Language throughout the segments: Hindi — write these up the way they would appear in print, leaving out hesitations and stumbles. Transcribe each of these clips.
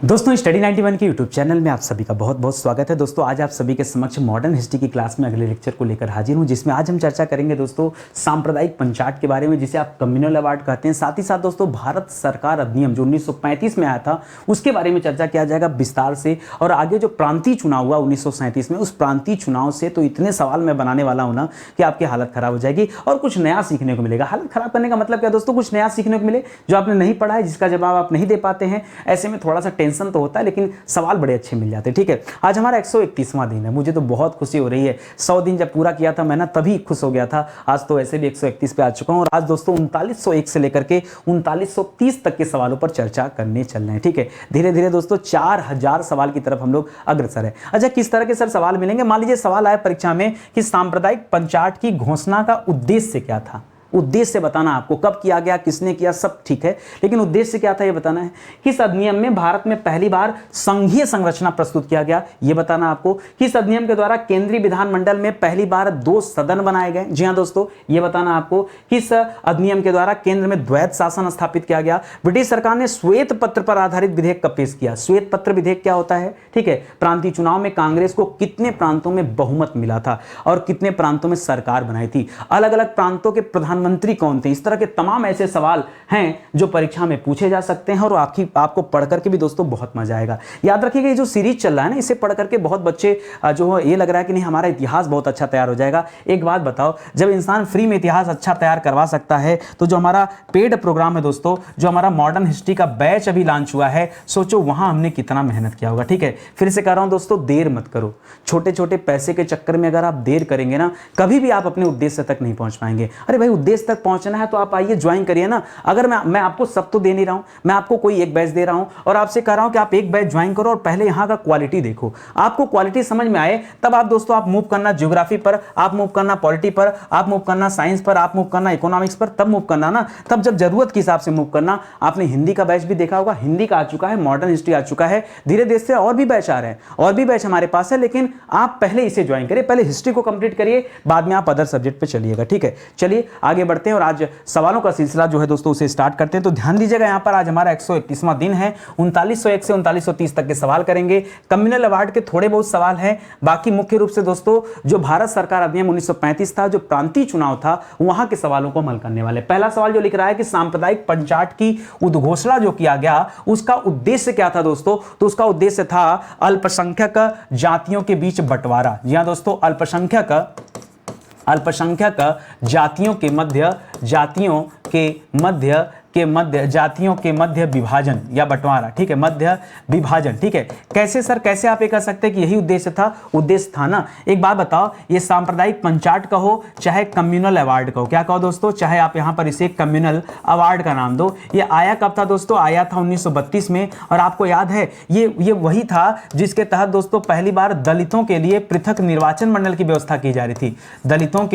दोस्तों स्टडी 91 के यूट्यूब चैनल में आप सभी का बहुत बहुत स्वागत है। दोस्तों आज आप सभी के समक्ष मॉडर्न हिस्ट्री की क्लास में अगले लेक्चर को लेकर हाजिर हूं, जिसमें आज हम चर्चा करेंगे दोस्तों सांप्रदायिक पंचाट के बारे में, जिसे आप कम्युनल अवार्ड कहते हैं। साथ ही साथ दोस्तों भारत सरकार अधिनियम जो 1935 में आया था उसके बारे में चर्चा किया जाएगा विस्तार से। और आगे जो प्रांतीय चुनाव हुआ 1937 में, उस प्रांतीय चुनाव से तो इतने सवाल मैं बनाने वाला हूँ ना कि आपकी हालत खराब हो जाएगी और कुछ नया सीखने को मिलेगा। हालत खराब करने का मतलब क्या दोस्तों, कुछ नया सीखने को मिले जो आपने नहीं पढ़ा है, जिसका जवाब आप नहीं दे पाते हैं। ऐसे में थोड़ा सा टेंशन तो होता है, लेकिन सवाल बड़े अच्छे मिल जाते हैं। ठीक है, आज हमारा 131वां दिन है। मुझे तो बहुत खुशी हो रही है। 100 दिन जब पूरा किया था मैं ना, तभी खुश हो गया था। आज तो वैसे भी 131 पे आ चुका हूं और आज दोस्तों 3901 से लेकर के 3930 तक के सवालों पर चर्चा करने चल रहे हैं। ठीक है, धीरे धीरे दोस्तों 4000 सवाल की तरफ हम लोग अग्रसर है। अच्छा, किस तरह के सर सवाल मिलेंगे? मान लीजिए सवाल आया परीक्षा में कि सांप्रदायिक पंचाट की घोषणा का उद्देश्य क्या था। उद्देश्य बताना आपको, कब किया गया, किसने किया, सब ठीक है, लेकिन उद्देश्य क्या था ये बताना है। किस अधिनियम में भारत में पहली बार संघीय संरचना प्रस्तुत किया गया, ये बताना आपको। किस अधिनियम के द्वारा केंद्रीय विधानमंडल में पहली बार 2 सदन बनाए गए, जी हां दोस्तों, ये बताना आपको। किस अधिनियम के द्वारा केंद्र में द्वैत शासन स्थापित किया गया। ब्रिटिश सरकार ने श्वेत पत्र पर आधारित विधेयक कब पेश किया। श्वेत पत्र विधेयक क्या होता है? ठीक है, प्रांतीय चुनाव में कांग्रेस को कितने प्रांतों में बहुमत मिला था और कितने प्रांतों में सरकार बनाई थी। अलग अलग प्रांतों के प्रधानमंत्री कौन थे। इस तरह के तमाम ऐसे सवाल हैं जो परीक्षा में पूछे जा सकते हैं और आपको पढ़ करके भी दोस्तों बहुत मजा आएगा। याद रखिएगा, ये जो सीरीज चल रहा है ना, इसे पढ़ करके बहुत बच्चे जो ये लग रहा है कि नहीं हमारा इतिहास बहुत अच्छा तैयार हो जाएगा। एक बात बताओ, जब इंसान फ्री में इतिहास अच्छा तैयार करवा सकता है तो जो हमारा पेड प्रोग्राम है दोस्तों, जो हमारा मॉडर्न हिस्ट्री का बैच अभी लॉन्च हुआ है, सोचो वहां हमने कितना मेहनत किया होगा। ठीक है, फिर से कह रहा हूं दोस्तों, देर मत करो। छोटे छोटे पैसे के चक्कर में अगर आप देर करेंगे ना, कभी भी आप अपने उद्देश्य तक नहीं पहुंच पाएंगे। अरे भाई, उद्देश्य तक पहुंचना है तो आप आइए ज्वाइन करिए ना। अगर मैं आपको सब तो दे नहीं रहा हूं, मैं आपको कोई एक बैच दे रहा हूं और आपसे कह रहा हूं कि आप एक बैच ज्वाइन करो और पहले यहां का क्वालिटी देखो। आपको क्वालिटी समझ में आए तब आप दोस्तों आप मूव करना ज्योग्राफी पर, आप मूव करना पॉलिटी पर, आप मूव करना साइंस पर, आप मूव करना इकोनॉमिक्स पर, तब मूव करना ना। तब जब जरूरत के हिसाब से मूव करना। आपने हिंदी का बैच भी देखा होगा, हिंदी का आ चुका है, मॉडर्न हिस्ट्री आ चुका है, धीरे धीरे से और भी बैच आ रहे हैं, और भी बैच हमारे पास है, लेकिन आप पहले इसे ज्वाइन करिए, पहले हिस्ट्री को कंप्लीट करिए, बाद में आप अदर सब्जेक्ट पे चलिएगा। ठीक है, चलिए आगे बढ़ते हैं और आज सवालों का सिलसिला जो है दोस्तों उसे स्टार्ट करते हैं। तो ध्यान दीजिएगा, यहां पर आज हमारा 131वां दिन है। 3901 से 3930 तक के सवाल करेंगे। कम्युनल अवार्ड के थोड़े बहुत सवाल हैं, बाकी मुख्य रूप से दोस्तों जो भारत सरकार अधिनियम 1935 था, जो प्रांतीय चुनाव था, वहां के सवालों को हल करने वाले। पहला सवाल जो लिख रहा है कि सांप्रदायिक पंचाट की उद्घोषणा जो किया गया उसका उद्देश्य क्या था दोस्तों? तो उसका उद्देश्य था अल्पसंख्यक जातियों के बीच बंटवारा। जी हां दोस्तों, अल्पसंख्यक जातियों के मध्य विभाजन या बंटवारा। ठीक है, मध्य विभाजन। ठीक है, कैसे सर, कैसे आप ये कह सकते हैं कि यही उद्देश्य था? उद्देश्य था ना। एक बात बताओ, ये सांप्रदायिक पंचाट कहो चाहे कम्युनल अवार्ड कहो, क्या कहो दोस्तों, चाहे आप यहां पर इसे कम्युनल अवार्ड का नाम दो, ये आया कब था दोस्तों? आया था 1932 में। और आपको याद है ये वही था जिसके तहत दोस्तों पहली बार दलितों के लिए पृथक निर्वाचन मंडल की व्यवस्था की जा रही थी। दलितों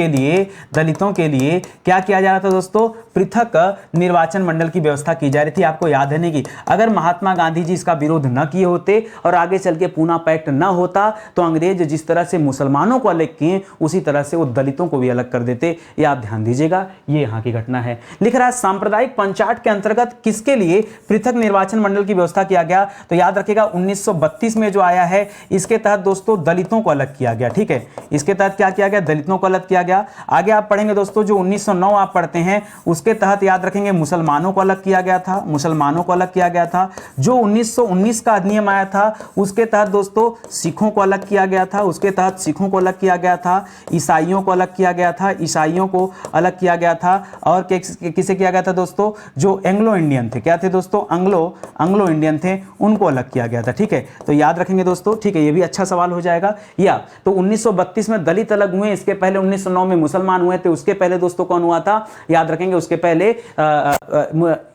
के लिए क्या किया जा रहा था दोस्तों? पृथक निर्वाचन मंडल की व्यवस्था की जा रही थी। आपको याद है नहीं कि अगर महात्मा गांधी जी इसका विरोध न किए होते और आगे चल के पूना पैक्ट न होता तो अंग्रेज जिस तरह से मुसलमानों को अलग किए उसी तरह से वो दलितों को भी अलग कर देते। ये आप ध्यान दीजिएगा, ये यहां की घटना है। लिख रहा है सांप्रदायिक पंचाट के अंतर्गत किसके लिए पृथक निर्वाचन मंडल की व्यवस्था किया गया? तो याद रखिएगा 1932 में जो आया है, इसके तहत दोस्तों दलितों को अलग किया गया। ठीक है, इसके तहत क्या किया गया? दलितों को अलग किया गया। आगे आप पढ़ेंगे दोस्तों, जो 1909 आप पढ़ते हैं उसके तहत याद रखेंगे मुसलमानों को अलग किया गया था। मुसलमानों को अलग किया गया था। जो 1919 का अधिनियम आया था उसके तहत दोस्तों सिखों को अलग किया गया था। उसके तहत सिखों को अलग किया गया था। ईसाइयों को अलग किया गया था। ईसाइयों को अलग किया गया था। और किसे किया गया था दोस्तों? जो एंग्लो इंडियन थे, क्या थे दोस्तों? एंग्लो इंडियन थे, उनको अलग किया गया था। ठीक है, तो याद रखेंगे दोस्तों। ठीक है, ये भी अच्छा सवाल हो जाएगा। या तो 1932 में दलित अलग हुए, इसके पहले 1909 में मुसलमान हुए थे। उसके पहले दोस्तों कौन हुआ था? याद रखेंगे, उसके पहले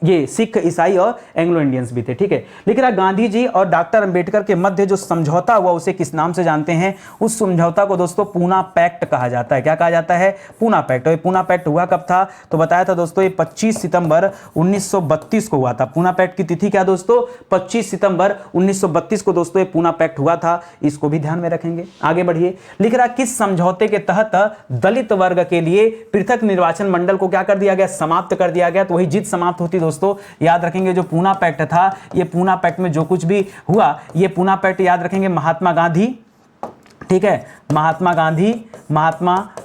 ये सिख, ईसाई और एंग्लो इंडियंस भी थे। ठीक है, लिख रहा गांधी जी और डॉक्टर अंबेडकर के मध्य जो समझौता हुआ उसे किस नाम से जानते हैं? उस समझौता को दोस्तों पूना पैक्ट कहा जाता है। क्या कहा जाता है? पूना पैक्ट। और पूना पैक्ट हुआ कब था? तो बताया था दोस्तों ये 25 सितंबर 1932 को हुआ था। पूना पैक्ट की तिथि क्या दोस्तों? 25 सितंबर 1932 को दोस्तों ये पूना पैक्ट हुआ था। इसको भी ध्यान में रखेंगे। आगे बढ़िए, लिख रहा किस समझौते के तहत दलित वर्ग के लिए पृथक निर्वाचन मंडल को क्या कर दिया गया? समाप्त कर दिया गया। तो वही जित समाप्त होती दोस्तों, याद रखेंगे जो पूना पैक्ट था, ये पूना पैक्ट में जो कुछ भी हुआ, ये पूना पैक्ट याद रखेंगे महात्मा गांधी, ठीक है, महात्मा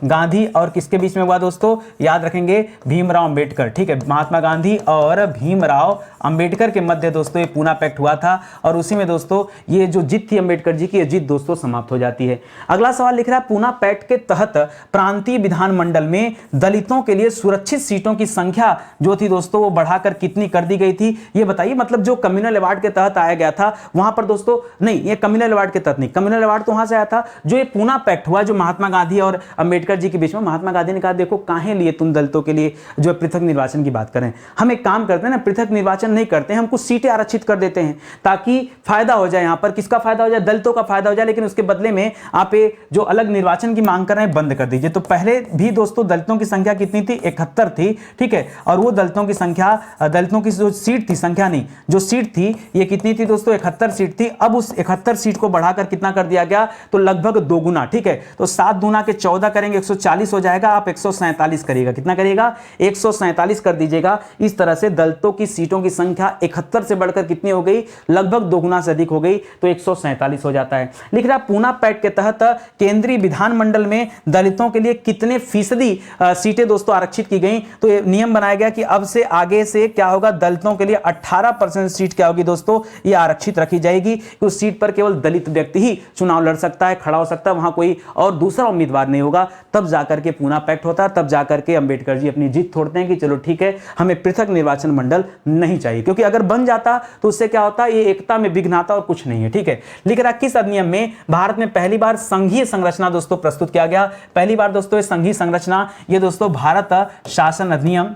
गांधी और किसके बीच में हुआ दोस्तों, याद रखेंगे भीमराव अंबेडकर, ठीक है, महात्मा गांधी और भीमराव अंबेडकर के मध्य दोस्तों ये पूना पैक्ट हुआ था और उसी में दोस्तों ये जो जीत थी अंबेडकर जी की, ये जीत दोस्तों समाप्त हो जाती है। अगला सवाल लिख रहा है, पूना पैक्ट के तहत प्रांतीय विधानमंडल में दलितों के लिए सुरक्षित सीटों की संख्या जो थी दोस्तों वो बढ़ाकर कितनी कर दी गई थी, ये बताइए। मतलब जो कम्युनल अवार्ड के तहत आया गया था वहां पर दोस्तों, नहीं ये कम्युनल अवार्ड के तहत नहीं, कम्युनल अवार्ड तो वहां से आया था, जो ये पूना पैक्ट हुआ जो महात्मा गांधी और अंबेडकर जी के बीच में, महात्मा गांधी ने कहा देखो काहे लिए तुम दलितों के लिए जो पृथक निर्वाचन की बात करें, हम एक काम करते हैं ना, पृथक निर्वाचन नहीं करते हैं, हम कुछ सीटें आरक्षित कर देते हैं ताकि फायदा हो जाए, यहां पर किसका फायदा हो जाए, दलितों का फायदा हो जाए, लेकिन उसके बदले में आप ये जो अलग निर्वाचन की मांग कर रहे हैं बंद कर दीजिए। तो पहले भी दोस्तों दलितों की संख्या कितनी थी, 71 थी, ठीक है, और वो दलितों की संख्या, दलितों की जो सीट थी, संख्या नहीं जो सीट थी ये कितनी थी दोस्तों, 71 सीट थी। अब उस 71 सीट को बढ़ाकर कितना कर दिया गया, तो लगभग दोगुना, ठीक है, तो 7 दूना के 14 करेंगे 140 हो जाएगा, आप 147 करिएगा, कितना करिएगा 147 कर दीजिएगा। इस तरह से दलितों की सीटों की संख्या 71 से बढ़कर कितनी हो गई, लगभग दोगुना से अधिक हो गई, तो 147 हो जाता है। लिख रहा पूना पैक्ट के तहत केंद्रीय विधानमंडल में दलितों के लिए कितने फीसदी सीटें दोस्तों आरक्षित की गई, तो ये नियम बनाया गया कि अब से आगे से क्या होगा, दलितों के लिए 18% सीट क्या होगी दोस्तों, ये आरक्षित रखी जाएगी। उस सीट पर केवल दलित व्यक्ति ही चुनाव लड़ सकता है, खड़ा हो सकता है, वहां कोई और दूसरा उम्मीदवार नहीं होगा। तब जाकर के पूना पैक्ट होता है, तब जाकर के अंबेडकर जी अपनी जीत तोड़ते हैं कि चलो ठीक है हमें पृथक निर्वाचन मंडल नहीं चाहिए, क्योंकि अगर बन जाता तो उससे क्या होता, ये एकता में विघ्न आता और कुछ नहीं है, ठीक है। लिख रहा किस अधिनियम में भारत में पहली बार संघीय संरचना दोस्तों प्रस्तुत किया गया, पहली बार दोस्तों ये संघीय संरचना, ये दोस्तों भारत शासन अधिनियम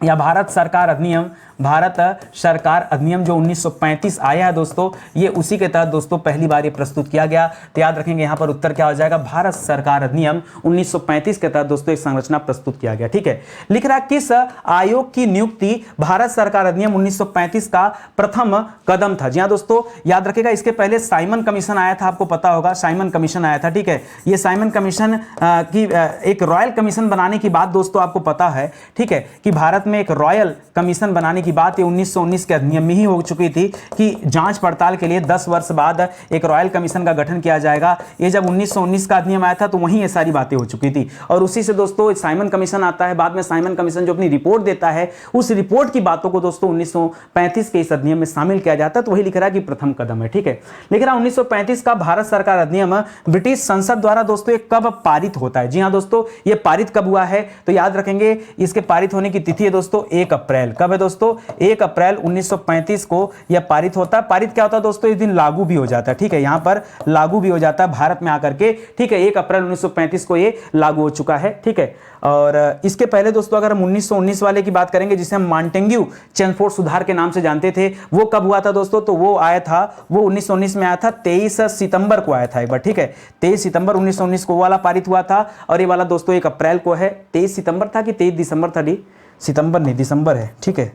या भारत सरकार अधिनियम, भारत सरकार अधिनियम जो 1935 आया है दोस्तों, ये उसी के तहत दोस्तों पहली बार ये प्रस्तुत किया गया। तो याद रखेंगे यहां पर उत्तर क्या हो जाएगा, भारत सरकार अधिनियम 1935 के तहत दोस्तों एक संरचना प्रस्तुत किया गया, ठीक है। लिख रहा किस आयोग की नियुक्ति भारत सरकार अधिनियम 1935 का प्रथम कदम था। जी हाँ दोस्तों, याद रखेगा इसके पहले साइमन कमीशन आया था, आपको पता होगा साइमन कमीशन आया था, ठीक है। ये साइमन कमीशन की एक रॉयल कमीशन बनाने की बात दोस्तों आपको पता है, ठीक है, कि भारत में एक रॉयल कमीशन बनाने की बात ये 1919 के अधिनियम में ही हो चुकी थी कि जांच पड़ताल के लिए 10 वर्ष बाद एक रॉयल कमीशन का गठन किया जाएगा। ये जब 1919 का अधिनियम आया था तो वहीं ये सारी बातें हो चुकी थी और उसी से दोस्तों साइमन कमीशन आता है। बाद में साइमन कमीशन जो अपनी रिपोर्ट देता है उस रिपोर्ट की बातों को दोस्तों 1935 के इस अधिनियम में शामिल किया जाता है, तो वही लिख रहा है कि प्रथम कदम है, ठीक है। लिख रहा 1935 का भारत सरकार अधिनियम ब्रिटिश संसद द्वारा दोस्तों ये कब पारित होता है। जी हाँ दोस्तों, ये पारित कब हुआ है, तो याद रखेंगे इसके पारित होने की तिथि है दोस्तों 1 अप्रैल। कब है दोस्तों, 1 अप्रैल 1935 को यह पारित होता है। पारित क्या होता है दोस्तों, इस दिन लागू भी हो जाता है, ठीक है, यहां पर लागू भी हो जाता है भारत में आकर के, ठीक है। 1 अप्रैल 1935 को यह लागू हो चुका है, ठीक है। और इसके पहले दोस्तों अगर हम 1919 वाले की बात करेंगे जिसे हम मॉन्टेग्यू चेमफोर्ड सुधार के नाम से जानते थे, वो कब हुआ था दोस्तों, तो वो आया था, वो 1919 में आया था, 23 सितंबर को आया था एक बार, ठीक है। 23 सितंबर 1919 को वाला पारित हुआ था और ये वाला दोस्तों 1 अप्रैल को है। 23 सितंबर था कि 23 दिसंबर था, सितंबर नहीं दिसंबर है, ठीक है।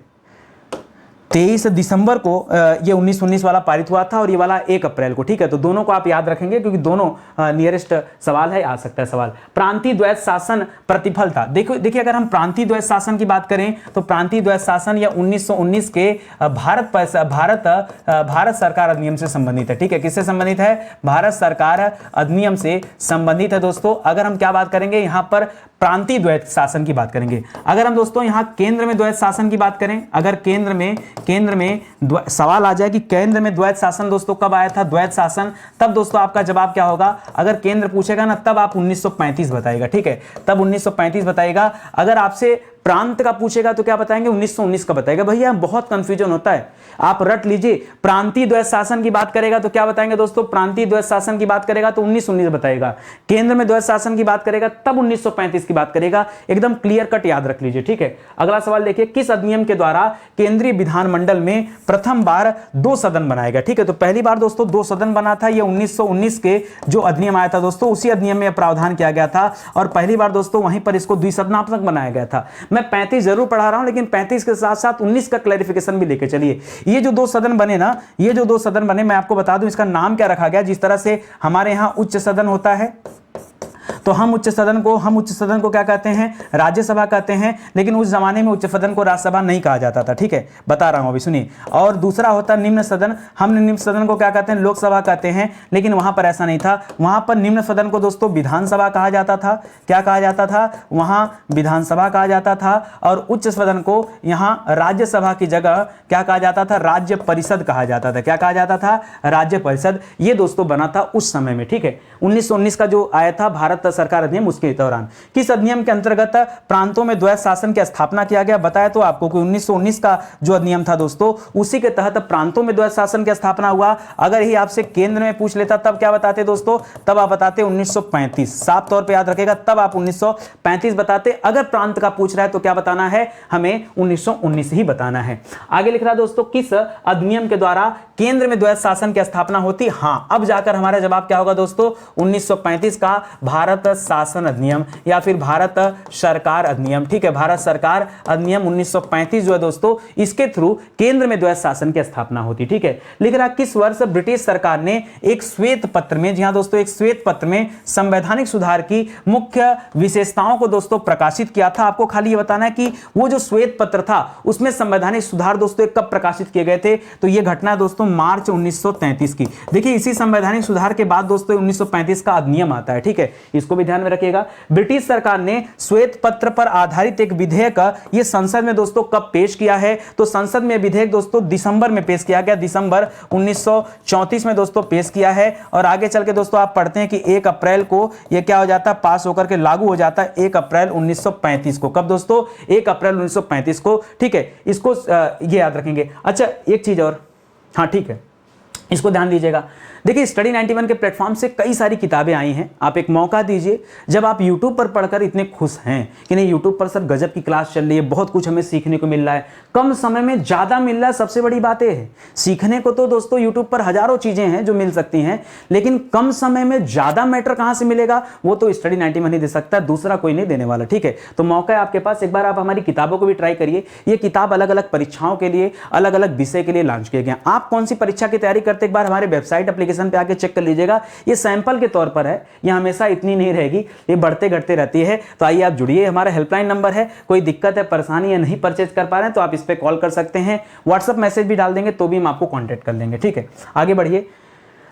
23 दिसंबर को ये 1919 वाला पारित हुआ था और ये वाला 1 अप्रैल को, ठीक है। तो दोनों को आप याद रखेंगे क्योंकि दोनों नियरेस्ट सवाल है, आ सकता है सवाल। प्रांतीय द्वैत शासन प्रतिफल था। देखिए अगर हम प्रांतीय द्वैत शासन की बात करें तो प्रांतीय द्वैत शासन या 1919 के भारत सरकार अधिनियम से संबंधित है, ठीक है। किससे संबंधित है, भारत सरकार अधिनियम से संबंधित है दोस्तों। अगर हम क्या बात करेंगे यहां पर प्रांतीय द्वैत शासन की बात करेंगे। अगर हम दोस्तों यहां केंद्र में द्वैत शासन की बात करें, अगर केंद्र में सवाल आ जाए कि केंद्र में द्वैत शासन दोस्तों कब आया था, द्वैत शासन, तब दोस्तों आपका जवाब क्या होगा, अगर केंद्र पूछेगा ना तब आप 1935 बताएगा, ठीक है, तब 1935 बताएगा। अगर आपसे प्रांत का पूछेगा तो क्या बताएंगे, 1919 का बताएगा। भैया बहुत कंफ्यूजन होता है, आप रट लीजिए। प्रांतीय द्वैत शासन की बात करेगा तो क्या बताएंगे दोस्तों, प्रांतीय द्वैत शासन की बात करेगा तो 1919 बताएगा। केंद्र में द्वैत शासन की बात करेगा तब 1935 की बात करेगा। एकदम क्लियर कट याद रख लीजिए, ठीक है। अगला सवाल देखिए, किस अधिनियम के द्वारा केंद्रीय विधानमंडल में प्रथम बार 2 सदन बनाया गया, ठीक है। तो पहली बार दोस्तों 2 सदन बना था, ये 1919 के जो अधिनियम आया था दोस्तों उसी अधिनियम में प्रावधान किया गया था और पहली बार दोस्तों वहीं पर इसको द्विसदनात्मक बनाया गया था। मैं 35 जरूर पढ़ा रहा हूं लेकिन 35 के साथ साथ 19 का क्लैरिफिकेशन भी लेके चलिए। ये जो 2 सदन बने ना, ये जो 2 सदन बने, मैं आपको बता दूं इसका नाम क्या रखा गया। जिस तरह से हमारे यहां उच्च सदन होता है तो हम उच्च सदन को क्या कहते हैं? राज्यसभा कहते हैं। लेकिन उस जमाने में उच्च सदन को राज्यसभा नहीं कहा जाता था, ठीक है, बता रहा हूं अभी, सुनिए। और दूसरा होता निम्न सदन, हम निम्न सदन को क्या कहते हैं? लोकसभा कहते हैं। लेकिन वहां पर ऐसा नहीं था, वहां पर निम्न सदन को दोस्तों विधानसभा कहा जाता था। क्या कहा जाता था? वहां विधानसभा कहा जाता था। और उच्च सदन को यहां राज्यसभा की जगह क्या कहा जाता था? राज्य परिषद कहा जाता था। क्या कहा जाता था? राज्य परिषद। ये दोस्तों बना था उस समय में, ठीक है। 1919 का जो आया था भारत सरकार अधिनियम, उसके दौरान किस अधिनियम के अंतर्गत प्रांतों में द्वैध शासन की स्थापना किया गया? बताया तो आपको कि 1919 का जो अधिनियम था दोस्तों, उसी के तहत प्रांतों में द्वैध शासन की स्थापना हुआ। अगर ही आपसे केंद्र में पूछ लेता तब क्या बताते दोस्तों? तब आप बताते 1935। साफ तौर पे याद रखेगा, तब आप 1935 बताते। अगर प्रांत का पूछ रहा है तो क्या बताना है? हमें 1919 ही बताना है। आगे लिख रहा है दोस्तों, किस अधिनियम के द्वारा केंद्र में द्वैध शासन की स्थापना होती? हाँ, अब जाकर हमारा जवाब क्या होगा दोस्तों? 1935 का भारत शासन अधिनियम या फिर भारत सरकार अधिनियम, ठीक है। भारत सरकार अधिनियम 1935 जो है दोस्तों, इसके थ्रू केंद्र में द्वैध शासन की स्थापना होती, ठीक है। लिख रहा किस वर्ष ब्रिटिश सरकार ने एक श्वेत पत्र में, जी हां दोस्तों, एक श्वेत पत्र में संवैधानिक सुधार की मुख्य विशेषताओं को दोस्तों प्रकाशित किया था? आपको खाली ये बताना है कि वो जो श्वेत पत्र था उसमें संवैधानिक सुधार दोस्तों कब प्रकाशित किए गए थे? तो ये घटना दोस्तों मार्च 1933 की। देखिए, इसी संवैधानिक सुधार के बाद दोस्तों 1935 का अधिनियम आता है, ठीक है, इसको भी ध्यान में रखिएगा। ब्रिटिश सरकार ने श्वेत पत्र पर आधारित एक विधेयक ये संसद में दोस्तों कब पेश किया है? तो संसद में विधेयक दोस्तों दिसंबर में पेश किया गया, दिसंबर 1934 में दोस्तों पेश किया है। और आगे चल के दोस्तों आप पढ़ते हैं कि 1 अप्रैल को यह क्या हो जाता है? पास होकर के लागू हो जाता है 1 अप्रैल 1935 को। कब दोस्तों? 1 अप्रैल 1935 को, ठीक है। इसको ये याद रखेंगे। अच्छा, एक चीज और, हाँ ठीक है, इसको ध्यान दीजिएगा। देखिए, स्टडी 91 के प्लेटफॉर्म से कई सारी किताबें आई हैं। आप एक मौका दीजिए। जब आप YouTube पर पढ़कर इतने खुश हैं कि नहीं YouTube पर सर गजब की क्लास चल रही है, बहुत कुछ हमें सीखने को मिल रहा है, कम समय में ज़्यादा मिल रहा है, सबसे बड़ी बात यह है। सीखने को तो दोस्तों YouTube पर हजारों चीज़ें हैं जो मिल सकती हैं, लेकिन कम समय में ज़्यादा मैटर कहाँ से मिलेगा? वो तो स्टडी 91 ही दे सकता है, दूसरा कोई नहीं देने वाला, ठीक है। तो मौका है आपके पास, एक बार आप हमारी किताबों को भी ट्राई करिए। ये किताब अलग अलग परीक्षाओं के लिए, अलग अलग विषय के लिए लॉन्च किए गए। आप कौन सी परीक्षा की तैयारी करते, एक बार हमारे वेबसाइट एप्लीकेशन पे आके चेक कर लीजिएगा। ये सैंपल के तौर पर है, ये हमेशा इतनी नहीं रहेगी, ये बढ़ते घटते रहती है। तो आइए आप जुड़िए, हमारा हेल्पलाइन नंबर है। कोई दिक्कत है, परेशानी है, नहीं परचेज कर पा रहे हैं तो आप इस पे कॉल कर सकते हैं। व्हाट्सएप मैसेज भी डाल देंगे तो भी हम आपको कांटेक्ट कर लेंगे, ठीक है। आगे बढ़िए।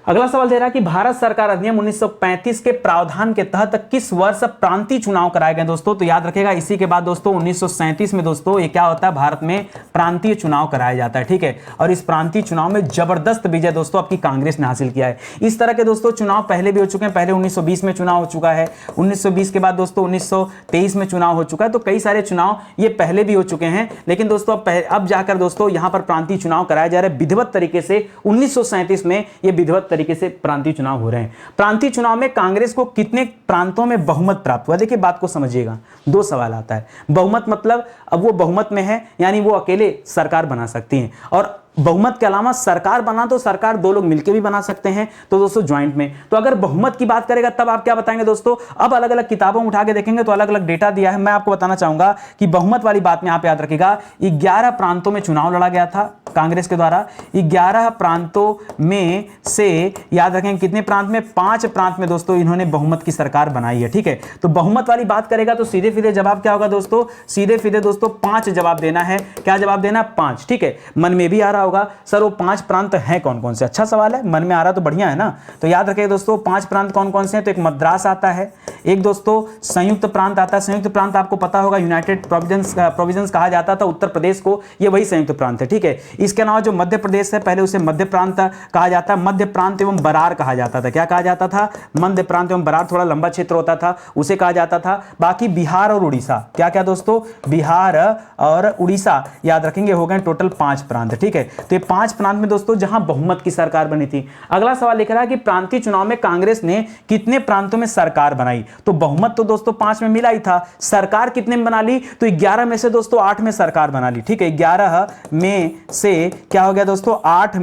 अगला सवाल दे रहा है कि भारत सरकार अधिनियम 1935 के प्रावधान के तहत किस वर्ष प्रांतीय चुनाव कराए गए दोस्तों? तो याद रखेगा, इसी के बाद दोस्तों 1937 में दोस्तों ये क्या होता है? भारत में प्रांतीय चुनाव कराया जाता है, ठीक है। और इस प्रांतीय चुनाव में जबरदस्त विजय दोस्तों आपकी कांग्रेस ने हासिल किया है। इस तरह के दोस्तों चुनाव पहले भी हो चुके हैं। पहले 1920 में चुनाव हो चुका है, 1920 के बाद दोस्तों 1923 में चुनाव हो चुका है। तो कई सारे चुनाव ये पहले भी हो चुके हैं, लेकिन दोस्तों अब जाकर दोस्तों यहां पर प्रांतीय चुनाव कराया जा रहा है विधिवत तरीके से। 1937 में ये विधिवत तरीके से प्रांतीय चुनाव हो रहे हैं। प्रांतीय चुनाव में कांग्रेस को कितने प्रांतों में बहुमत प्राप्त हुआ? देखिए, बात को समझिएगा, दो सवाल आता है। बहुमत मतलब अब वो बहुमत में है, यानी वो अकेले सरकार बना सकती हैं, और बहुमत के अलावा सरकार बना तो सरकार दो लोग मिलकर भी बना सकते हैं, तो दोस्तों ज्वाइंट में। तो अगर बहुमत की बात करेगा तब आप क्या बताएंगे दोस्तों? अब अलग अलग किताबों में उठा के देखेंगे तो अलग अलग डेटा दिया है। मैं आपको बताना चाहूंगा कि बहुमत वाली बात में यहां पे याद रखिएगा, 11 प्रांतों में चुनाव लड़ा गया था कांग्रेस के द्वारा। 11 प्रांतों में से याद रखें कितने प्रांत में? 5 प्रांत में दोस्तों इन्होंने बहुमत की सरकार बनाई है, ठीक है। तो बहुमत वाली बात करेगा तो सीधे सीधे जवाब क्या होगा दोस्तों? सीधे सीधे दोस्तों 5 जवाब देना है। क्या जवाब देना? 5, ठीक है। मन में भी आ रहा होगा सर वो 5 प्रांत हैं कौन कौन से? अच्छा सवाल है, मन में आ रहा तो बढ़िया है ना। तो याद रखिए दोस्तों 5 प्रांत कौन कौन से हैं? तो एक मद्रास आता है, एक दोस्तों संयुक्त प्रांत आता है। संयुक्त प्रांत आपको पता होगा यूनाइटेड प्रोविजंस कहा जाता था उत्तर प्रदेश को, ये वही संयुक्त प्रांत है, ठीक है। इसके अलावा जो मध्य प्रदेश है पहले उसे मध्य प्रांत कहा जाता है, मध्य प्रांत एवं बरार कहा जाता था। क्या कहा जाता था? मध्य प्रांत एवं बरार, थोड़ा लंबा क्षेत्र होता था, उसे कहा जाता था। बाकी बिहार और उड़ीसा, क्या क्या दोस्तों? बिहार और उड़ीसा याद रखेंगे, हो गए टोटल 5 प्रांत, ठीक है। तो ये 5 प्रांत में दोस्तों जहां बहुमत की सरकार बनी थी। अगला सवाल लिख रहा है कि प्रांतीय चुनाव में कांग्रेस ने कितने प्रांतों में सरकार बनाई? तो बहुमत तो दोस्तों 5 में मिला ही था, सरकार कितने में बना ली? तो 11 में से दोस्तों 8 में सरकार बना ली, ठीक है। 11 में से क्या हो गया दोस्तों? 8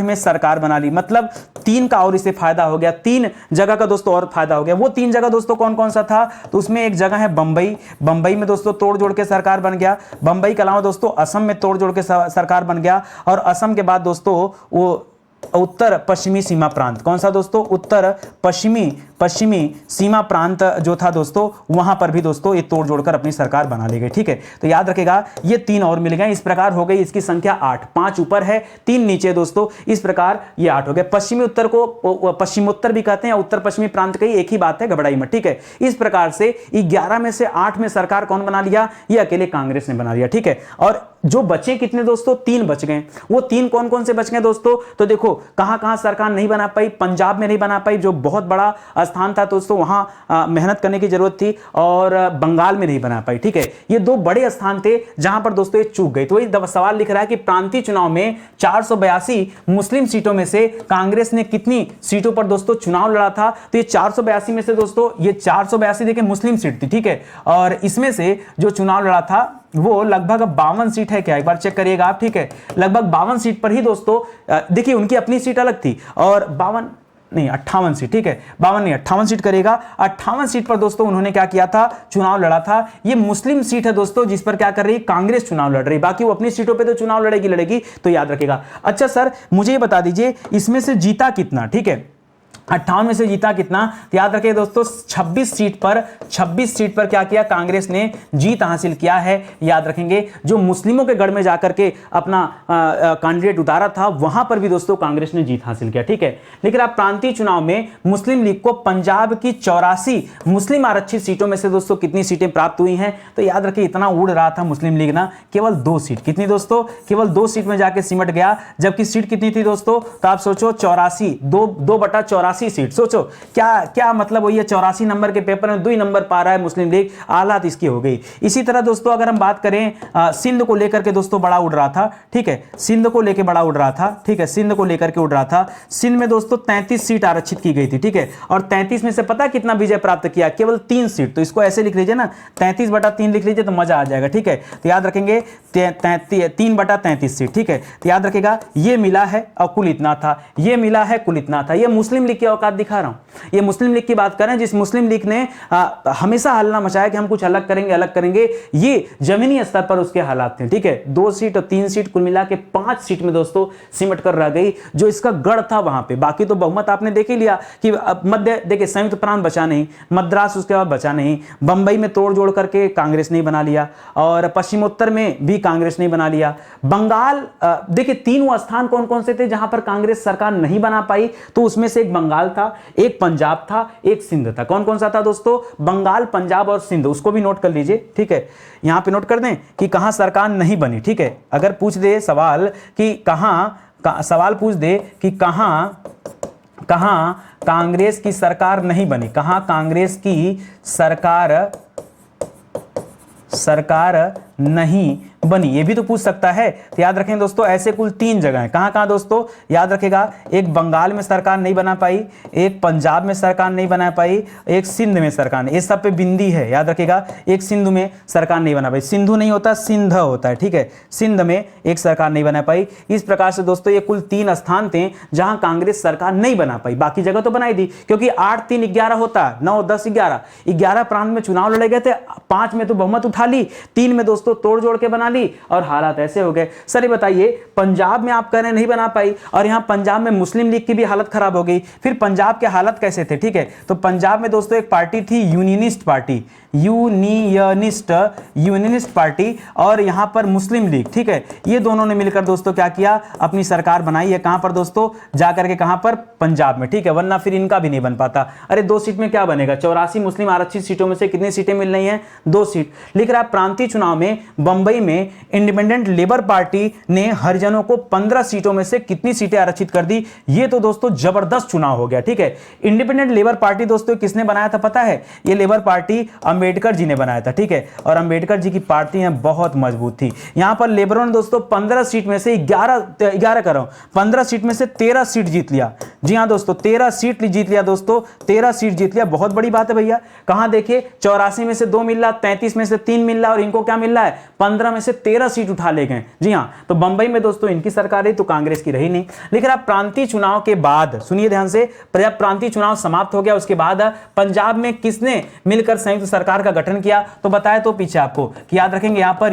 में सरकार बना ली, मतलब 3 का और इसे फायदा हो गया, 3 जगह का दोस्तों और फायदा हो गया। वो 3 जगह दोस्तों कौन कौन सा था? तो उसमें एक जगह है बंबई, बंबई में दोस्तों तोड़ जोड़ के सरकार बन गया। बंबई के अलावा दोस्तों असम में तोड़ जोड़ के सरकार बन गया, और असम के बाद दोस्तों वो उत्तर पश्चिमी सीमा प्रांत, कौन सा दोस्तों? उत्तर पश्चिमी पश्चिमी सीमा प्रांत जो था दोस्तों, वहां पर भी दोस्तों ये तोड़ जोड़कर अपनी सरकार बना ली गई। ठीक है, तो याद रखेगा ये 3 और मिल गए, इस प्रकार हो गई इसकी संख्या 8, 5 ऊपर है 3 नीचे दोस्तों, इस प्रकार ये 8 हो गए। पश्चिमी उत्तर को पश्चिमोत्तर भी कहते हैं या उत्तर पश्चिमी प्रांत का, एक ही बात है, घबराई मत। ठीक है, इस प्रकार से 11 में से 8 में सरकार कौन बना लिया? ये अकेले कांग्रेस ने बना लिया। ठीक है, और जो बचे कितने दोस्तों? 3 बच गए। वो 3 कौन कौन से बच गए दोस्तों? तो देखो कहां कहां सरकार नहीं बना पाई। पंजाब में नहीं बना पाई, जो बहुत बड़ा स्थान था दोस्तों, वहां मेहनत करने की जरूरत थी, और बंगाल में नहीं बना पाई। ठीक है, ये 2 बड़े स्थान थे जहां पर दोस्तों ये चूक गई। तो ये सवाल लिख रहा है कि प्रांतीय चुनाव में 482 मुस्लिम सीटों में से कांग्रेस ने कितनी सीटों पर दोस्तों चुनाव लड़ा था? तो ये 482 में से दोस्तों, ये 482 देखिए मुस्लिम सीट थी। ठीक है, और इसमें से जो चुनाव लड़ा था वो लगभग 52 सीट है क्या, एक बार चेक करिएगा आप। ठीक है, लगभग 52 सीट पर ही दोस्तों, देखिए उनकी अपनी सीट अलग थी, और 52 नहीं 58 सीट। ठीक है, 52 नहीं 58 सीट करेगा। 58 सीट पर दोस्तों उन्होंने क्या किया था? चुनाव लड़ा था। ये मुस्लिम सीट है दोस्तों, जिस पर क्या कर रही है? कांग्रेस चुनाव लड़ रही। बाकी वो अपनी सीटों पे तो चुनाव लड़ेगी, तो याद रखेगा। अच्छा सर, मुझे ये बता दीजिए इसमें से जीता कितना? ठीक है, 58 में से जीता कितना? तो याद रखिए दोस्तों 26 सीट पर क्या किया? कांग्रेस ने जीत हासिल किया है। याद रखेंगे, जो मुस्लिमों के गढ़ में जाकर के अपना कैंडिडेट उतारा था, वहां पर भी दोस्तों कांग्रेस ने जीत हासिल किया। ठीक है, लेकिन आप प्रांतीय चुनाव में मुस्लिम लीग को पंजाब की 84 मुस्लिम आरक्षित सीटों में से दोस्तों कितनी सीटें प्राप्त हुई हैं? तो याद रखिए इतना उड़ रहा था मुस्लिम लीग ना, केवल 2 सीट। कितनी दोस्तों? केवल 2 सीट में जाके सिमट गया। जबकि सीट कितनी थी दोस्तों? तो आप सोचो 84, 2/84 सीट। सोचो क्या क्या मतलब हुई है? 84 नंबर के पेपर में 2 नंबर पा रहा है मुस्लिम लीग, हालात इसकी हो गई। इसी तरह दोस्तों अगर हम बात करें सिंध को लेकर के दोस्तों बड़ा उड़ रहा था। ठीक है, सिंध को लेकर बड़ा उड़ रहा था। ठीक है, सिंध को लेकर के उड़ रहा था। सिंध में दोस्तों 33 सीट आरक्षित की गई थी। ठीक है, और 33 में से पता कितना विजय प्राप्त किया? केवल 3 सीट। तो इसको ऐसे लिख लीजिए ना, 33/3 लिख लीजिए तो मजा आ जाएगा। ठीक है, तो याद रखेंगे 3/33 सीट। ठीक है, तो याद रखेगा ये मिला है और कुल इतना था, ये मिला है कुल इतना था। ये मुस्लिम लीग की औकात दिखा रहा हूं, ये मुस्लिम लीग की बात कर रहे हैं, जिस मुस्लिम लीग ने हमेशा हल्ला मचाया कि हम कुछ अलग करेंगे। ये जमीनी स्तर पर उसके हालात थे। ठीक है, 2 सीट और 3 सीट कुल मिला के 5 सीट में दोस्तों सिमट कर रह गई, जो इसका गढ़ था वहां पे। बाकी तो बहुमत आपने देख ही लिया कि मध्य देखिए संयुक्त प्रांत बचा नहीं, मद्रास उसके बाद बचा नहीं, बंबई में तोड़ जोड़ करके कांग्रेस नहीं बना लिया, और पश्चिमोत्तर में भी कांग्रेस नहीं बना लिया। बंगाल देखिए 3 स्थान कौन कौन से थे जहां पर कांग्रेस सरकार नहीं बना पाई? तो उसमें से एक बंगाल था, एक पंजाब था, एक सिंध था। कौन कौन सा था दोस्तों? बंगाल, पंजाब और सिंध। उसको भी नोट कर लीजिए। ठीक है, यहां पे नोट कर दें कि कहां सरकार नहीं बनी। ठीक है, अगर पूछ दे सवाल कि सवाल पूछ दे कि कहां कांग्रेस की सरकार नहीं बनी, कहां कांग्रेस की सरकार नहीं बनी, ये भी तो पूछ सकता है। तो याद रखें दोस्तों ऐसे कुल 3 जगह हैं। कहां कहां दोस्तों? याद रखेगा, एक बंगाल में सरकार नहीं बना पाई, एक पंजाब में सरकार नहीं बना पाई, एक सिंध में सरकार नहीं, ये सब पे बिंदी है। याद रखेगा, एक सिंधु में सरकार नहीं बना पाई। सिंधु नहीं होता, सिंध होता है। ठीक है, सिंध में एक सरकार नहीं बना पाई। इस प्रकार से दोस्तों ये कुल 3 स्थान थे जहां कांग्रेस सरकार नहीं बना पाई। बाकी जगह तो बनाई दी, क्योंकि 8, 3, 11 होता, 9, 10, 11 प्रांत में चुनाव लड़े गए थे। 5 में तो बहुमत उठा ली, 3 में दोस्तों तोड़ जोड़ के बना ली, और हालात ऐसे हो गए। सर ये बताइए, पंजाब में आप कह रहे हैं नहीं बना पाई, और यहां पंजाब में मुस्लिम लीग की भी हालत खराब हो गई। फिर पंजाब के हालत कैसे थे? ठीक है, तो पंजाब में दोस्तों एक पार्टी थी यूनियनिस्ट पार्टी, और यहां पर मुस्लिम लीग। ठीक है, ये दोनों ने मिलकर दोस्तों क्या किया? अपनी सरकार बनाई है। कहां पर दोस्तों? जाकर के कहां पर? पंजाब में। ठीक है, वरना फिर इनका भी नहीं बन पाता। अरे 2 सीट में क्या बनेगा? 84 मुस्लिम आरक्षित सीटों में से कितनी सीटें मिल रही हैं? 2 सीट। लिख रहा है प्रांतीय चुनाव में बंबई में इंडिपेंडेंट लेबर पार्टी ने हरिजनों को 15 सीटों में से कितनी सीटें आरक्षित कर दी? ये तो दोस्तों जबरदस्त चुनाव हो गया। ठीक है, इंडिपेंडेंट लेबर पार्टी दोस्तों किसने बनाया था पता है? ये लेबर पार्टी अंबेडकर जी ने बनाया था। ठीक है, और अंबेडकर जी की पार्टी है बहुत मजबूत थी। यहां पर लेबरों ने दोस्तों 15 सीट में से 11 कर रहा हूं, 15 सीट में से 13 सीट जीत लिया। जी हां दोस्तों, 13 सीट जीत लिया दोस्तों, 13 सीट जीत लिया। बहुत बड़ी बात है भैया। कहां देखिए, 84 में से 2 मिल रहा, 33 में से 3 मिल रहा, और इनको क्या मिल रहा है? 15 में से से 13 सीट उठा ले गए। जी हाँ, तो बंबई में दोस्तों इनकी सरकार रही, तो कांग्रेस की रही नहीं। लेकिन अब प्रांतीय चुनाव के बाद सुनिए ध्यान से, जब प्रांतीय चुनाव समाप्त हो गया उसके बाद पंजाब में किसने मिलकर संयुक्त सरकार का गठन किया, तो बताया तो पीछे आपको कि याद रखेंगे यहां पर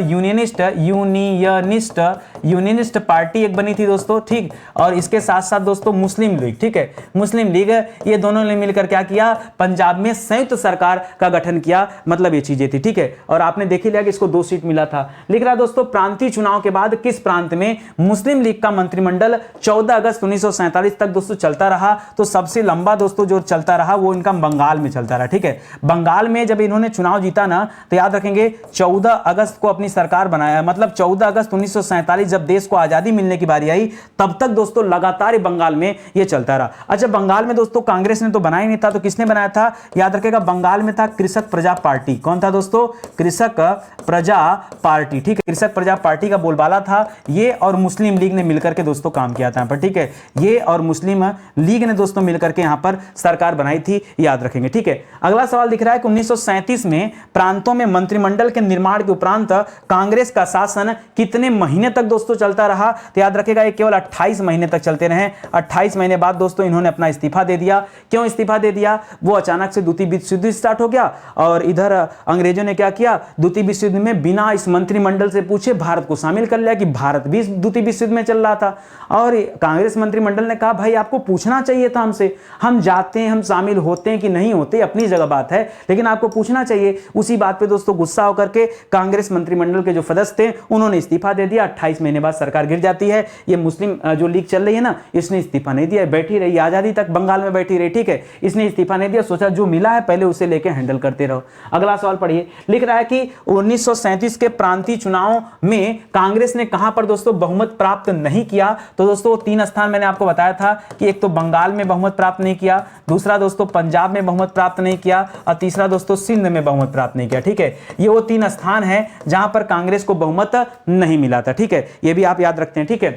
यूनियनिस्ट पार्टी एक बनी थी दोस्तों, ठीक, और इसके साथ साथ दोस्तों मुस्लिम लीग, ठीक है, मुस्लिम लीग, ये दोनों ने मिलकर क्या किया, पंजाब में संयुक्त सरकार का गठन किया, मतलब ये चीजें थी, ठीक है। और आपने देख ही लिया कि इसको 2 सीट मिला था। लिख रहा दोस्तों प्रांतीय चुनाव के बाद किस प्रांत में मुस्लिम लीग का मंत्रिमंडल 14 अगस्त 1947 तक दोस्तों चलता रहा, तो सबसे लंबा दोस्तों जो चलता रहा वो इनका बंगाल में चलता रहा, ठीक है। बंगाल में जब इन्होंने चुनाव जीता ना, तो याद रखेंगे 14 अगस्त को अपनी सरकार बनाया, मतलब 14 अगस्त 1947 जब देश को आजादी मिलने की बारी आई, तब तक दोस्तों लगातार बंगाल में ये चलता रहा। अच्छा, बंगाल में दोस्तों कांग्रेस ने तो बनाया नहीं था, तो किसने बनाया था, याद रखेगा बंगाल में था कृषक प्रजा पार्टी। कौन था दोस्तों, कृषक प्रजा पार्टी, ठीक है, कृषक प्रजा पार्टी का बोलबाला था ये, और मुस्लिम लीग ने मिलकर के दोस्तों काम किया था यहाँ पर, ठीक है, ये और मुस्लिम लीग ने दोस्तों मिलकर के यहाँ पर सरकार बनाई थी, याद रखेंगे, ठीक है। अगला सवाल दिख रहा है कि 1937 में प्रांतों में मंत्रिमंडल के निर्माण के उपरांत कांग्रेस का शासन कितने महीने तक दोस्तों चलता रहा, तो याद रखेगा ये केवल 28 महीने तक चलते रहे। 28 महीने बाद दोस्तों इन्होंने अपना इस्तीफा दे दिया। क्यों इस्तीफा दे दिया, वो अचानक से द्वितीय विश्व युद्ध स्टार्ट हो गया, और इधर अंग्रेजों ने क्या किया, द्वितीय विश्व युद्ध में बिना इस मंत्रिमंडल से पूछे भारत को शामिल कर लिया, कि भारत भी द्वितीय विश्व युद्ध में चल रहा था। और कांग्रेस मंत्रिमंडल ने कहा भाई आपको पूछना चाहिए था हमसे, हम जाते हैं, हम शामिल होते हैं कि नहीं होते अपनी जगह बात है, लेकिन आपको पूछना चाहिए। उसी बात पे दोस्तों गुस्सा होकर के कांग्रेस मंत्रिमंडल के जो सदस्य थे उन्होंने इस्तीफा दे दिया। 28 महीने बाद सरकार गिर जाती है। ये मुस्लिम जो लीग चल रही है ना, इसने इस्तीफा नहीं दिया, बैठी रही आजादी तक बंगाल में बैठी रही, ठीक है, इसने इस्तीफा नहीं दिया, सोचा जो मिला है पहले उसे लेकर हैंडल करते रहो। अगला सवाल पढ़िए, लिख रहा है कि 1937 के प्रांतीय चुनाव में कांग्रेस ने कहां पर दोस्तों बहुमत प्राप्त नहीं किया, तो दोस्तों 3 स्थान मैंने आपको बताया था कि एक तो बंगाल में बहुमत प्राप्त नहीं किया, दूसरा दोस्तों पंजाब में बहुमत प्राप्त नहीं किया, और तीसरा दोस्तों सिंध में बहुमत प्राप्त नहीं किया, ठीक है। ये वो 3 स्थान है जहां पर कांग्रेस को बहुमत नहीं मिला था, ठीक है, ये भी आप याद रखते हैं, ठीक है।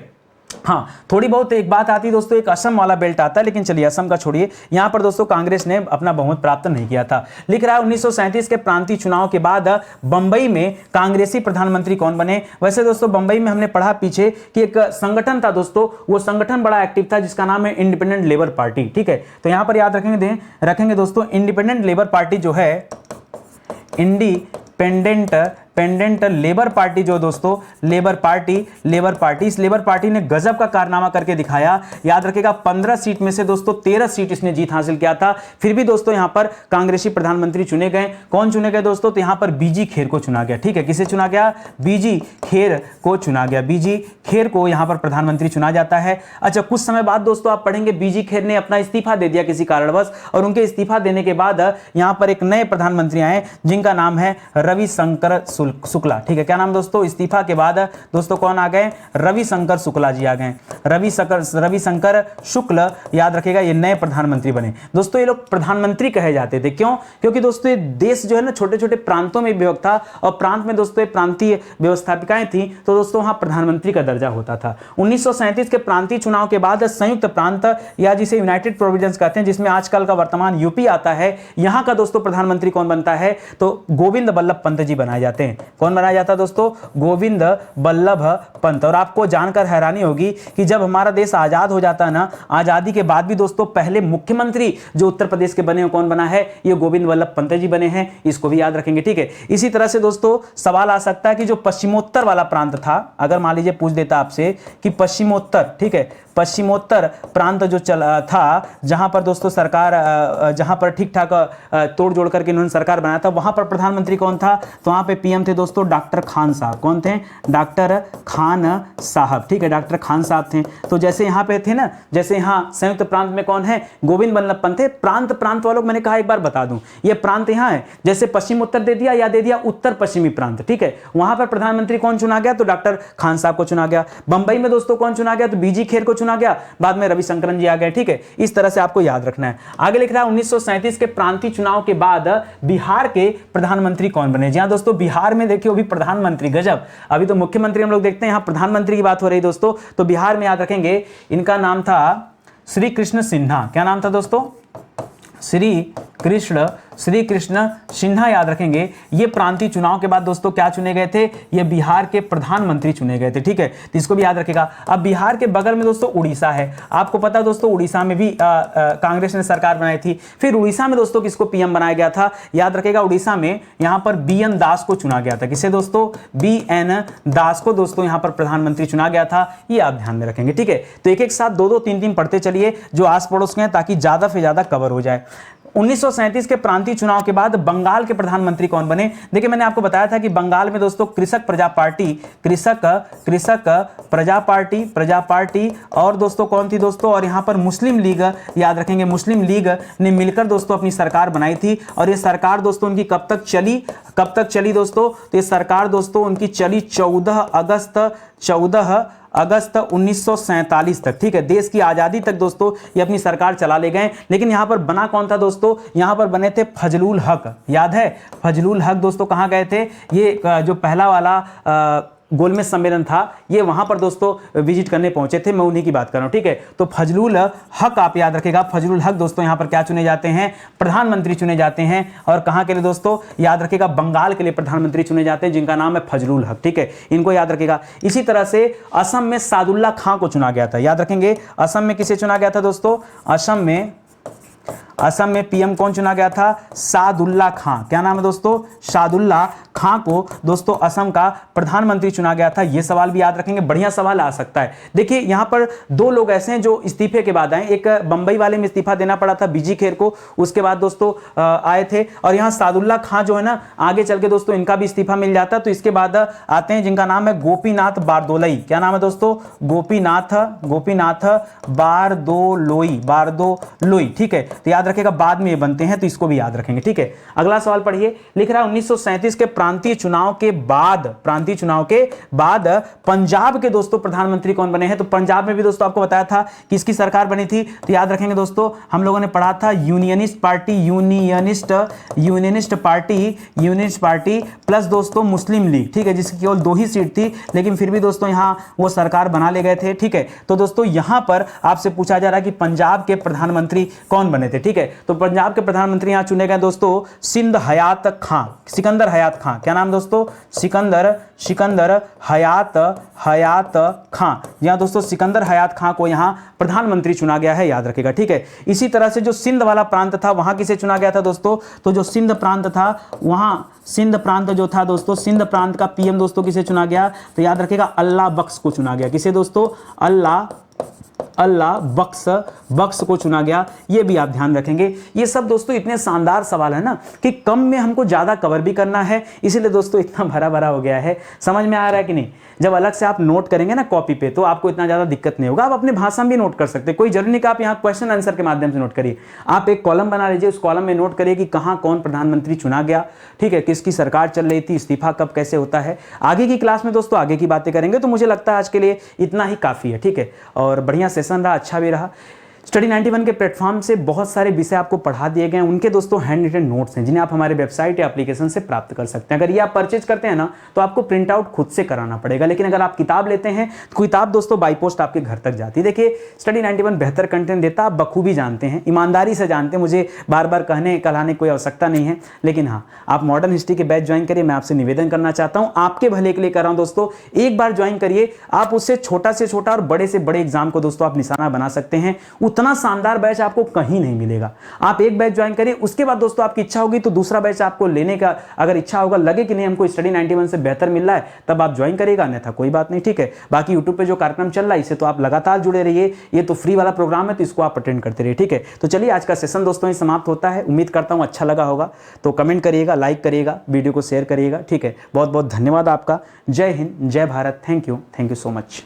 हाँ, थोड़ी बहुत एक बात आती है दोस्तों, एक असम वाला बेल्ट आता है, लेकिन चलिए असम का छोड़िए, यहां पर दोस्तों कांग्रेस ने अपना बहुमत प्राप्त नहीं किया था। लिख रहा है 1937 के प्रांतीय चुनाव के बाद बंबई में कांग्रेसी प्रधानमंत्री कौन बने। वैसे दोस्तों बंबई में हमने पढ़ा पीछे कि एक संगठन था दोस्तों, वो संगठन बड़ा एक्टिव था जिसका नाम है इंडिपेंडेंट लेबर पार्टी, ठीक है। तो यहां पर याद रखेंगे दोस्तों, इंडिपेंडेंट लेबर पार्टी जो है, इंडिपेंडेंट लेबर पार्टी जो दोस्तों लेबर पार्टी, इस लेबर पार्टी ने गजब का कारनामा करके दिखाया। याद रखिएगा 15 सीट में से दोस्तों 13 सीट इसने जीत हासिल किया था। फिर भी दोस्तों यहां पर कांग्रेसी प्रधानमंत्री चुने गए। कौन चुने गए दोस्तों, तो यहां पर बीजी खेर को चुना गया, ठीक है। किसे चुना गया, बीजी खेर को चुना गया, बीजी खेर को यहां पर प्रधानमंत्री चुना जाता है। अच्छा, कुछ समय बाद दोस्तों आप पढ़ेंगे बीजी खेर ने अपना इस्तीफा दे दिया किसी कारणवश, और उनके इस्तीफा देने के बाद यहां पर एक नए प्रधानमंत्री आए जिनका नाम है रविशंकर शुक्ला, ठीक है। क्या नाम दोस्तों, इस्तीफा के बाद दोस्तों कौन आ गए, रविशंकर शुक्ला जी आ गए, रविशंकर शुक्ल, याद रखिएगा ये नए प्रधानमंत्री बने। दोस्तों ये लोग प्रधानमंत्री कहे जाते थे, क्यों, क्योंकि दोस्तों ये देश जो है ना छोटे छोटे प्रांतों में विभक्त था, और प्रांत में दोस्तों प्रांतीय व्यवस्थापिकाएं थी, तो दोस्तों वहां प्रधानमंत्री का दर्जा होता था। 1937 के प्रांतीय चुनाव के बाद संयुक्त प्रांत या जिसे यूनाइटेड प्रोविंस कहते हैं, जिसमें आजकल का वर्तमान यूपी आता है, यहां का दोस्तों प्रधानमंत्री कौन बनता है, तो गोविंद बल्लभ पंत जी बनाए जाते हैं। कौन बनाया जाता है दोस्तों, गोविंद बल्लभ पंत। और आपको जानकर हैरानी होगी कि जब हमारा देश आजाद हो जाता है ना, आजादी के बाद भी दोस्तों पहले मुख्यमंत्री जो उत्तर प्रदेश के बने हो कौन बना है, ये गोविंद बल्लभ पंत जी बने हैं। इसको भी याद रखेंगे, ठीक है। इसी तरह से दोस्तों सवाल आ सकता है कि जो पश्चिमोत्तर वाला प्रांत था, अगर मान लीजिए पूछ देता आपसे कि पश्चिमोत्तर, ठीक है, पश्चिमोत्तर प्रांत जो चला था, जहां पर दोस्तों सरकार, जहां पर ठीक ठाक तोड़ जोड़ करके इन्होंने सरकार बनाया था, वहां पर प्रधानमंत्री कौन था, तो वहां पे पीएम थे दोस्तों डॉक्टर खान साहब। कौन थे, डॉक्टर खान साहब, ठीक है, डॉक्टर खान साहब थे। तो जैसे यहां पे थे ना, जैसे यहां संयुक्त प्रांत में कौन है, गोविंद बल्लभ पंत थे। प्रांत वालों को मैंने कहा एक बार बता दूं, ये प्रांत यहां है, जैसे पश्चिम उत्तर दे दिया या दे दिया उत्तर पश्चिमी प्रांत, ठीक है। वहां पर प्रधानमंत्री कौन चुना गया, तो डॉक्टर खान साहब को चुना गया। बंबई में दोस्तों कौन चुना गया, तो बीजी खेर को चुना गया, बाद में रविशंकरन जी आ गए, ठीक है। इस तरह से आपको याद रखना है। आगे लिख रहा है 1937 के प्रांतीय चुनाव के बाद बिहार के प्रधानमंत्री कौन बने। जी हां दोस्तों, बिहार में देखिए वो भी प्रधानमंत्री, गजब। अभी तो मुख्यमंत्री हम लोग देखते हैं, यहां प्रधानमंत्री की बात हो रही दोस्तों, तो बिहार में याद रखेंगे इनका नाम था श्री कृष्ण सिन्हा। क्या नाम था दोस्तों, श्री कृष्ण श्री कृष्ण सिन्हा याद रखेंगे। ये प्रांतीय चुनाव के बाद दोस्तों क्या चुने गए थे, ये बिहार के प्रधानमंत्री चुने गए थे, ठीक है, तो इसको भी याद रखेगा। अब बिहार के बगल में दोस्तों उड़ीसा है, आपको पता है दोस्तों उड़ीसा में भी कांग्रेस ने सरकार बनाई थी। फिर उड़ीसा में दोस्तों किसको पीएम बनाया गया था, याद रखेगा, उड़ीसा में यहां पर बीएन दास को चुना गया था। किसे दोस्तों, बीएन दास को दोस्तों यहां पर प्रधानमंत्री चुना गया था, ये आप ध्यान में रखेंगे, ठीक है। तो एक एक साथ दो दो तीन तीन पढ़ते चलिए जो आस पड़ोस के हैं, ताकि ज्यादा से ज्यादा कवर हो जाए। 1937 के प्रांतीय चुनाव के बाद बंगाल के प्रधानमंत्री कौन बने। देखिए मैंने आपको बताया था कि बंगाल में दोस्तों कृषक प्रजा पार्टी और दोस्तों कौन थी दोस्तों, और यहां पर मुस्लिम लीग, याद रखेंगे, मुस्लिम लीग ने मिलकर दोस्तों अपनी सरकार बनाई थी। और ये सरकार दोस्तों उनकी कब तक चली दोस्तों, तो ये सरकार दोस्तों उनकी चली 14 अगस्त 1947 तक, ठीक है। देश की आजादी तक दोस्तों ये अपनी सरकार चला ले गए। लेकिन यहां पर बना कौन था दोस्तों, यहां पर बने थे फजलुल हक, याद है फजलुल हक दोस्तों कहां गए थे, ये जो पहला वाला गोलमेज सम्मेलन था ये वहां पर दोस्तों विजिट करने पहुंचे थे, मैं उन्हीं की बात कर रहा हूं, ठीक है। तो फजलुल हक आप याद रखेगा, फजलुल हक दोस्तों यहां पर क्या चुने जाते हैं, प्रधानमंत्री चुने जाते हैं। और कहां के लिए दोस्तों, याद रखेगा, बंगाल के लिए प्रधानमंत्री चुने जाते हैं, जिनका नाम है फजलुल हक, ठीक है, इनको याद रखेगा। इसी तरह से असम में सादुल्ला खां को चुना गया था, याद रखेंगे, असम में किसे चुना गया था दोस्तों, असम में पीएम कौन चुना गया था, सादुल्ला खां, क्या नाम है दोस्तों, सादुल्ला खां को दोस्तों असम का प्रधानमंत्री चुना गया था। यह सवाल भी याद रखेंगे, बढ़िया सवाल आ सकता है। देखिए यहां पर दो लोग ऐसे हैं जो इस्तीफे के बाद आए, एक बंबई वाले में इस्तीफा देना पड़ा था बीजी खेर को, उसके बाद दोस्तों आए थे। और यहां सादुल्ला खां जो है ना, आगे चल के दोस्तों इनका भी इस्तीफा मिल जाता। तो इसके बाद आते हैं जिनका नाम है गोपीनाथ बारदोलई, क्या नाम है दोस्तों, गोपीनाथ बारदोलोई, ठीक है। तो याद रखेगा बाद में ये बनते हैं, तो इसको भी याद रखेंगे, ठीक है। अगला सवाल पढ़िए, लिख रहा है 1937 के प्रांतीय चुनाव के बाद पंजाब के दोस्तों प्रधानमंत्री कौन बने हैं। तो पंजाब में भी दोस्तों आपको बताया था किसकी सरकार बनी थी, तो याद रखेंगे दोस्तों, हम लोगों ने पढ़ा था यूनियनिस्ट पार्टी प्लस दोस्तों मुस्लिम लीग, ठीक है, जिसकी केवल 2 ही सीट थी, लेकिन फिर भी दोस्तों यहां वो सरकार बना ले गए थे, ठीक है। तो दोस्तों यहां पर आपसे पूछा जा रहा है कि पंजाब के प्रधानमंत्री कौन बने थे, ठीक है। तो पंजाब के प्रधानमंत्री यहां चुने गए दोस्तों सिकंदर हयात खां, क्या नाम दोस्तों, सिकंदर हयात खां, यहां दोस्तों सिकंदर हयात खां को यहां प्रधानमंत्री चुना गया है, याद रखेगा, ठीक है। इसी तरह से जो सिंध वाला प्रांत था वहां किसे चुना गया था दोस्तों, तो जो सिंध प्रांत था वहां सिंध प्रांत जो था दोस्तों, सिंध प्रांत का पीएम दोस्तों किसे चुना गया, तो याद रखेगा अल्लाह बख्श को चुना गया। किसे दोस्तों, अल्लाह बख्श को चुना गया, ये भी आप ध्यान रखेंगे। ये सब दोस्तों इतने शानदार सवाल है ना कि कम में हमको ज्यादा कवर भी करना है, इसीलिए दोस्तों इतना भरा भरा हो गया है। समझ में आ रहा है कि नहीं, जब अलग से आप नोट करेंगे ना कॉपी पे, तो आपको इतना ज्यादा दिक्कत नहीं होगा। आप अपने भाषा में भी नोट कर सकते हैं, कोई जरूरी नहीं कि आप यहाँ क्वेश्चन आंसर के माध्यम से नोट करिए। आप एक कॉलम बना लीजिए, उस कॉलम में नोट करिए कि कहाँ कौन प्रधानमंत्री चुना गया, ठीक है, किसकी सरकार चल रही थी, इस्तीफा कब कैसे होता है। आगे की क्लास में दोस्तों आगे की बातें करेंगे। तो मुझे लगता है आज के लिए इतना ही काफी है, ठीक है। और बढ़िया सेशन रहा, अच्छा भी रहा। स्टडी 91 के प्लेटफॉर्म से बहुत सारे विषय आपको पढ़ा दिए गए हैं, उनके दोस्तों हैंड रिटन नोट्स हैं जिन्हें आप हमारे वेबसाइट या एप्लीकेशन से प्राप्त कर सकते हैं। अगर ये आप परचेज करते हैं ना तो आपको प्रिंट आउट खुद से कराना पड़ेगा, लेकिन अगर आप किताब लेते हैं तो किताब दोस्तों बाई पोस्ट आपके घर तक जाती है। देखिए स्टडी 91 बेहतर कंटेंट देता, आप बखूबी जानते हैं, ईमानदारी से जानते हैं, मुझे बार बार कहने कहलाने कोई आवश्यकता नहीं है। लेकिन हाँ, आप मॉडर्न हिस्ट्री के बैच ज्वाइन करिए, मैं आपसे निवेदन करना चाहता हूँ, आपके भले के लिए कर रहा हूँ दोस्तों। एक बार ज्वाइन करिए, आप उससे छोटा से छोटा और बड़े से बड़े एग्जाम को दोस्तों आप निशाना बना सकते हैं। उतना शानदार बैच आपको कहीं नहीं मिलेगा। आप एक बैच ज्वाइन करिए, उसके बाद दोस्तों आपकी इच्छा होगी तो दूसरा बैच आपको लेने का अगर इच्छा होगा, लगे कि नहीं हमको स्टडी 91 से बेहतर मिल रहा है, तब आप ज्वाइन करिएगा, अन्यथा कोई बात नहीं, ठीक है। बाकी यूट्यूब पे जो कार्यक्रम चल रहा है इससे तो आप लगातार जुड़े रहिए, ये तो फ्री वाला प्रोग्राम है, तो इसको आप अटेंड करते रहिए, ठीक है। तो चलिए आज का सेशन दोस्तों समाप्त होता है, उम्मीद करता हूं अच्छा लगा होगा। तो कमेंट करिएगा, लाइक करिएगा, वीडियो को शेयर करिएगा, ठीक है। बहुत बहुत धन्यवाद आपका। जय हिंद, जय Bharat, thank you so much.